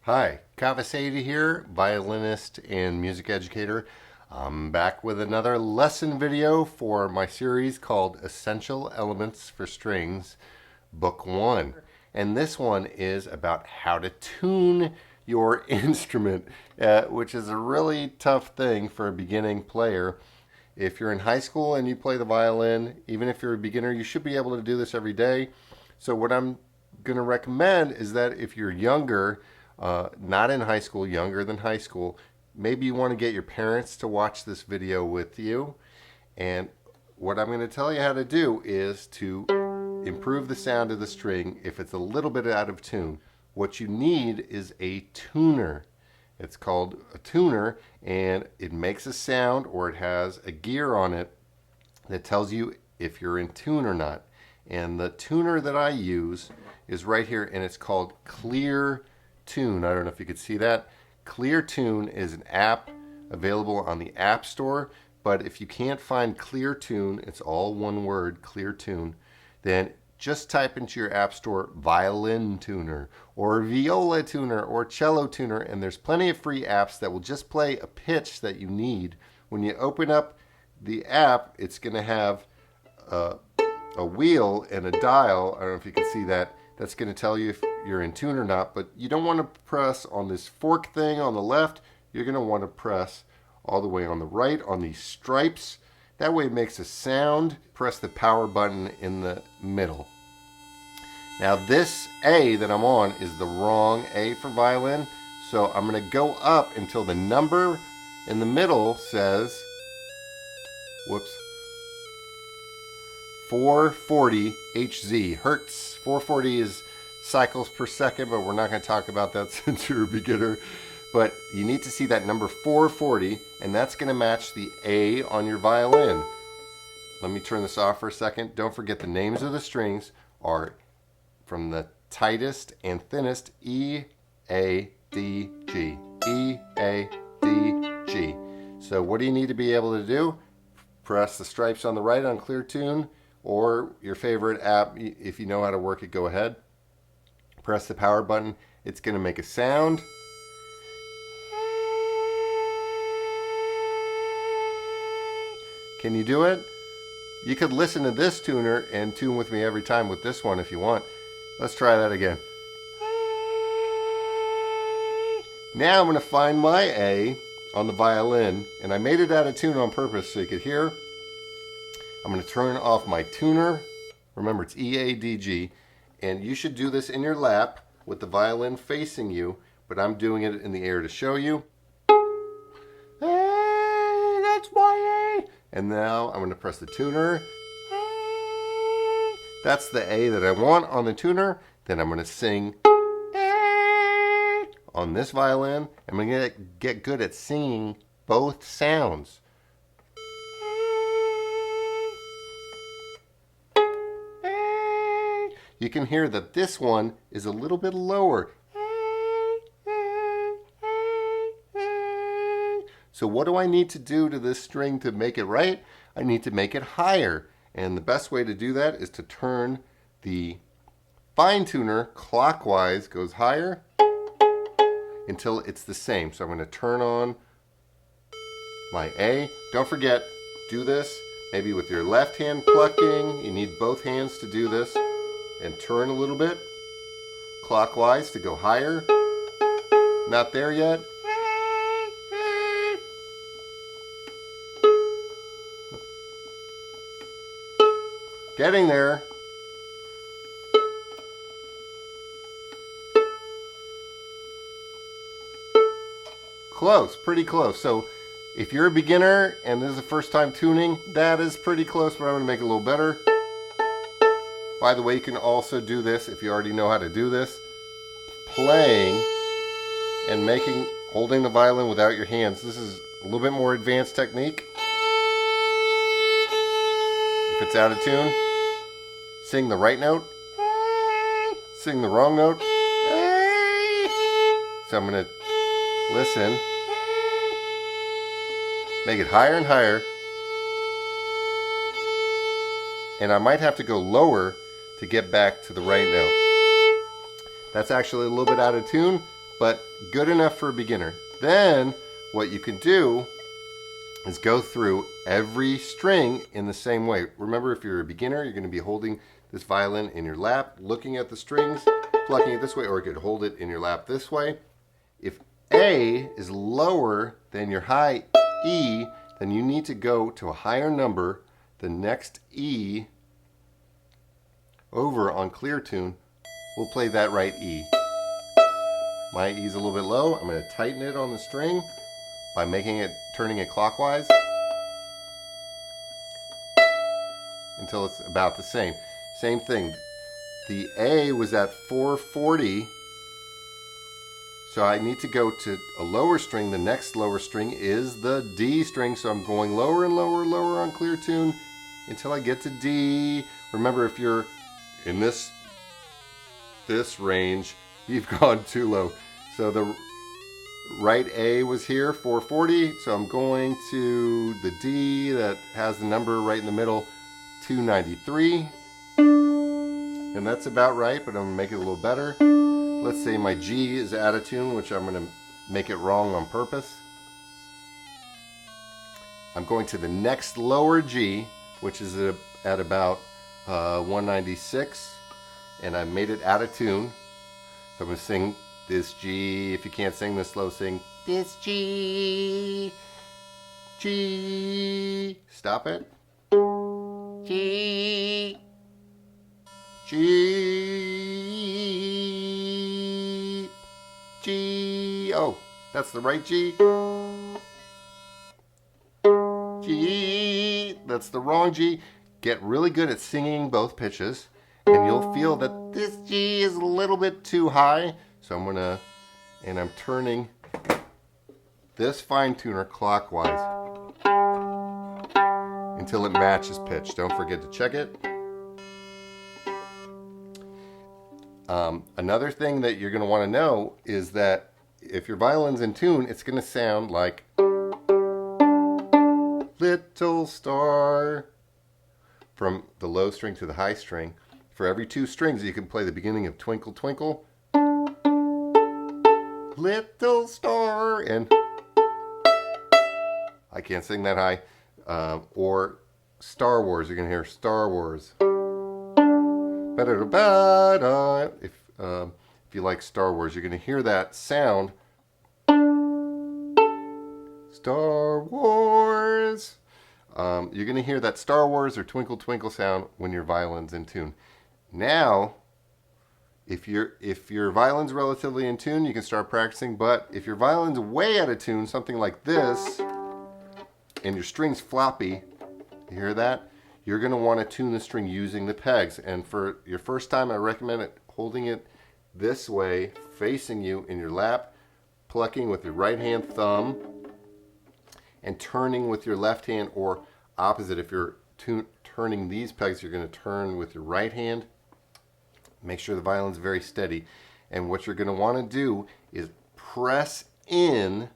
Hi, Kaveh Saidi here, violinist and music educator. I'm back with another lesson video for my series called Essential Elements for Strings, Book 1. And this one is about how to tune your instrument, which is a really tough thing for a beginning player. If you're in high school and you play the violin, even if you're a beginner, you should be able to do this every day. So what I'm going to recommend is that if you're younger, not in high school, younger than high school, maybe you want to get your parents to watch this video with you. And what I'm going to tell you how to do is to improve the sound of the string if it's a little bit out of tune. What you need is a tuner. It's called a tuner, and it makes a sound, or it has a gear on it that tells you if you're in tune or not. And the tuner that I use is right here, and it's called Cleartune. I don't know if you could see that. Cleartune is an app available on the App Store, but if you can't find Cleartune, it's all one word, Cleartune, then just type into your App Store Violin Tuner or Viola Tuner or Cello Tuner, and there's plenty of free apps that will just play a pitch that you need. When you open up the app, it's going to have a wheel and a dial. I don't know if you can see that. That's going to tell you if you're in tune or not, but you don't want to press on this fork thing on the left. You're going to want to press all the way on the right on these stripes. That way it makes a sound. Press the power button in the middle. Now this A that I'm on is the wrong A for violin, so I'm going to go up until the number in the middle says, whoops, 440 Hz, hertz. 440 is cycles per second, but we're not going to talk about that since you're a beginner. But you need to see that number 440, and that's going to match the A on your violin. Let me turn this off for a second. Don't forget the names of the strings are from the tightest and thinnest, E, A, D, G. E, A, D, G. So what do you need to be able to do? Press the stripes on the right on Cleartune, or your favorite app. If you know how to work it, go ahead. Press the power button. It's going to make a sound. Can you do it? You could listen to this tuner and tune with me every time with this one if you want. Let's try that again. Now I'm going to find my A on the violin, and I made it out of tune on purpose so you could hear. I'm going to turn off my tuner. Remember, it's E-A-D-G. And you should do this in your lap with the violin facing you, but I'm doing it in the air to show you. Hey, that's my A. And now I'm going to press the tuner. Hey. That's the A that I want on the tuner. Then I'm going to sing A on this violin. I'm going to get good at singing both sounds. You can hear that this one is a little bit lower. So what do I need to do to this string to make it right? I need to make it higher. And the best way to do that is to turn the fine tuner clockwise, goes higher until it's the same. So I'm going to turn on my A. Don't forget, do this maybe with your left hand plucking. You need both hands to do this. And turn a little bit clockwise to go higher. Not there yet. Getting there. Close, pretty close. So if you're a beginner and this is the first time tuning, that is pretty close, but I'm going to make it a little better. By the way, you can also do this if you already know how to do this. Playing and holding the violin without your hands. This is a little bit more advanced technique. If it's out of tune, sing the right note. Sing the wrong note. So I'm going to listen. Make it higher and higher. And I might have to go lower to get back to the right note. That's actually a little bit out of tune, but good enough for a beginner. Then what you can do is go through every string in the same way. Remember, if you're a beginner, you're going to be holding this violin in your lap, looking at the strings, plucking it this way, or you could hold it in your lap this way. If A is lower than your high E, then you need to go to a higher number, the next E over on Cleartune. We'll play that right E. My E is a little bit low. I'm going to tighten it on the string by turning it clockwise until it's about the same. Same thing. The A was at 440, so I need to go to a lower string. The next lower string is the D string, so I'm going lower and lower and lower on Cleartune until I get to D. Remember, if you're in this range, you've gone too low. So the right A was here, 440, so I'm going to the D that has the number right in the middle, 293. And that's about right, but I'm going to make it a little better. Let's say my G is out of tune, which I'm going to make it wrong on purpose. I'm going to the next lower G, which is at about 196, and I made it out of tune. So I'm going to sing this G. If you can't sing this slow, sing this G. G. Stop it. G. G. G. Oh, that's the right G. G. That's the wrong G. Get really good at singing both pitches, and you'll feel that this G is a little bit too high. So I'm turning this fine tuner clockwise until it matches pitch. Don't forget to check it. Another thing that you're going to want to know is that if your violin's in tune, it's going to sound like Little Star from the low string to the high string. For every two strings, you can play the beginning of Twinkle, Twinkle, Little Star, and I can't sing that high. Or Star Wars, you're going to hear Star Wars. If you like Star Wars, you're going to hear that sound. Star Wars. You're going to hear that Star Wars or Twinkle Twinkle sound when your violin's in tune. Now, if your violin's relatively in tune, you can start practicing. But if your violin's way out of tune, something like this, and your string's floppy, you hear that? You're going to want to tune the string using the pegs. And for your first time, I recommend holding it this way, facing you in your lap, plucking with your right hand thumb, and turning with your left hand, or opposite. If you're turning these pegs, you're going to turn with your right hand. Make sure the violin's very steady. And what you're going to want to do is press in,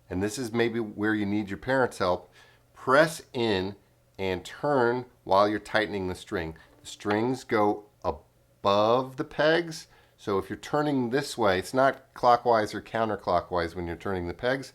and this is maybe where you need your parents' help, press in and turn while you're tightening the string. The strings go above the pegs, so if you're turning this way, it's not clockwise or counterclockwise when you're turning the pegs.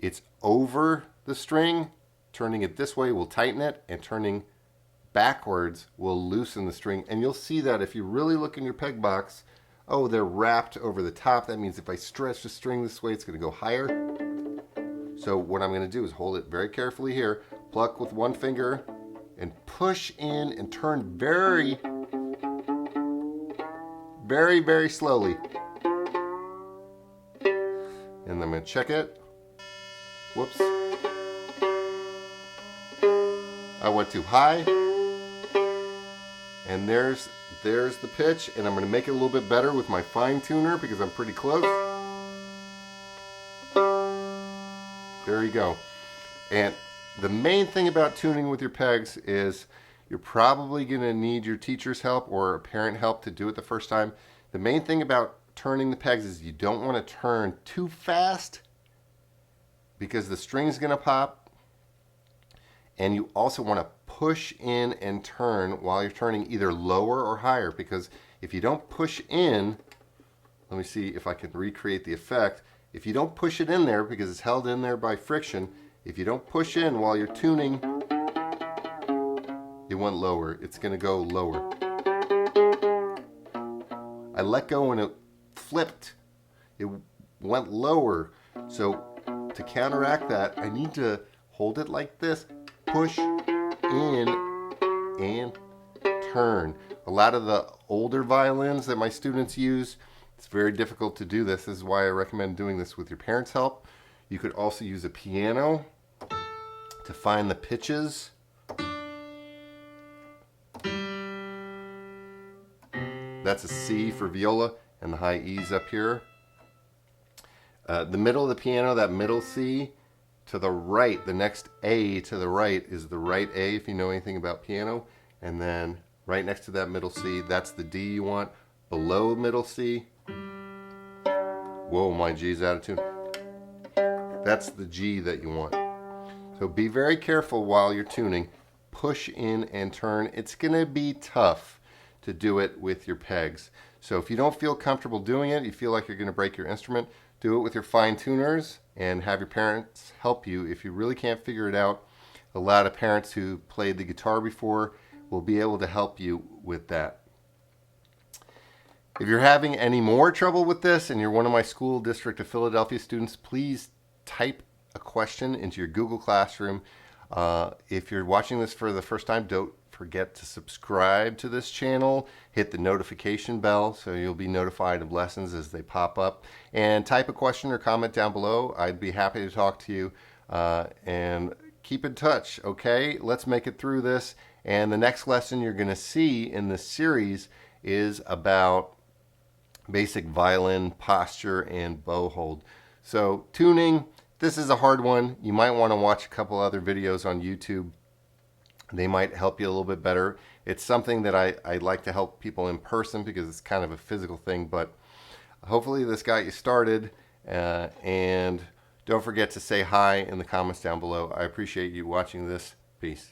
It's over the string. Turning it this way will tighten it, and turning backwards will loosen the string. And you'll see that if you really look in your peg box, oh, they're wrapped over the top. That means if I stretch the string this way, it's going to go higher. So what I'm going to do is hold it very carefully here, pluck with one finger, and push in and turn very, very, very slowly. And I'm going to check it. Whoops. I went too high. And there's the pitch, and I'm going to make it a little bit better with my fine tuner because I'm pretty close. There you go. And the main thing about tuning with your pegs is you're probably going to need your teacher's help or a parent help to do it the first time. The main thing about turning the pegs is you don't want to turn too fast because the string's going to pop. And you also want to push in and turn while you're turning either lower or higher, because if you don't push in, let me see if I can recreate the effect. If you don't push it in there, because it's held in there by friction, if you don't push in while you're tuning, it went lower. It's going to go lower. I let go and it flipped. It went lower. So to counteract that, I need to hold it like this, push in, and turn. A lot of the older violins that my students use, it's very difficult to do this. This is why I recommend doing this with your parents' help. You could also use a piano to find the pitches. That's a C for viola, and the high E's up here. The middle of the piano, that middle C, to the right, the next A to the right is the right A if you know anything about piano. And then right next to that middle C, that's the D you want. Below middle C, whoa, my G's out of tune. That's the G that you want. So be very careful while you're tuning. Push in and turn. It's gonna be tough to do it with your pegs. So if you don't feel comfortable doing it, you feel like you're gonna break your instrument, do it with your fine tuners and have your parents help you. If you really can't figure it out, a lot of parents who played the guitar before will be able to help you with that. If you're having any more trouble with this and you're one of my school district of Philadelphia students, please type a question into your Google Classroom. If you're watching this for the first time, don't forget to subscribe to this channel, hit the notification bell so you'll be notified of lessons as they pop up, and type a question or comment down below. I'd be happy to talk to you, and keep in touch. Okay, let's make it through this. And the next lesson you're going to see in this series is about basic violin posture and bow hold. So tuning, this is a hard one. You might want to watch a couple other videos on YouTube. They might help you a little bit better. It's something that I like to help people in person because it's kind of a physical thing, but hopefully this got you started. And don't forget to say hi in the comments down below. I appreciate you watching this. Peace.